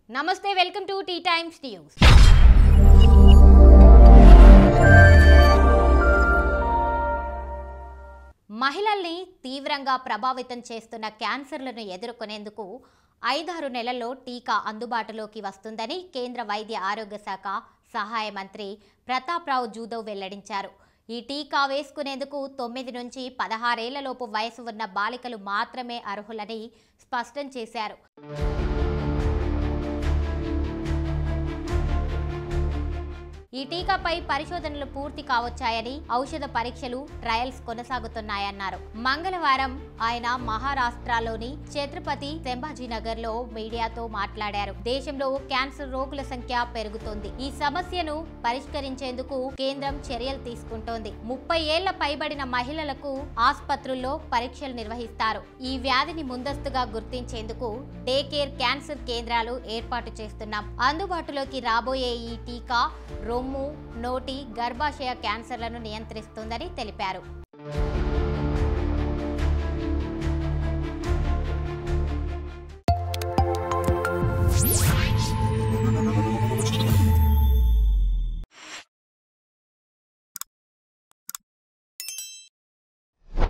నమస్తే welcome to T Times News. మహిళల్ని తీవ్రంగా ప్రభావితం చేస్తున్న క్యాన్సర్లను ఎదుర్కొనేందుకు 5-6 నెలల్లో టీకా అందుబాటులోకి వస్తుందని కేంద్ర వైద్య ఆరోగ్య శాఖ సహాయ మంత్రి ప్రతాప్ రావు జూదవ్ వెల్లడించారు. ఈ టీకా వేసుకునేందుకు 9 నుంచి 16 ఏళ్లలోపు వయసు ఉన్న బాలికలు మాత్రమే అర్హులని స్పష్టం చేశారు. ఈ టీకాపై పరిశోధనలు పూర్తి కావచ్చాయని, ఔషధ పరీక్షలు ట్రయల్స్ కొనసాగుతున్నాయన్నారు. మంగళవారం ఆయన మహారాష్ట్రలోని ఛత్రపతి సంభాజీనగర్ లో మీడియాతో మాట్లాడారు. దేశంలో క్యాన్సర్ రోగుల సంఖ్య పెరుగుతోంది. ఈ సమస్యను పరిష్కరించేందుకు కేంద్రం చర్యలు తీసుకుంటోంది. 30 ఏళ్ల పైబడిన మహిళలకు ఆసుపత్రుల్లో పరీక్షలు నిర్వహిస్తారు. ఈ వ్యాధిని ముందస్తుగా గుర్తించేందుకు డే కేర్ క్యాన్సర్ కేంద్రాలు ఏర్పాటు చేస్తున్నాం. అందుబాటులోకి రాబోయే ఈ టీకా రొమ్ము, నోటి, గర్భాశయ క్యాన్సర్లను నియంత్రిస్తుందని తెలిపారు.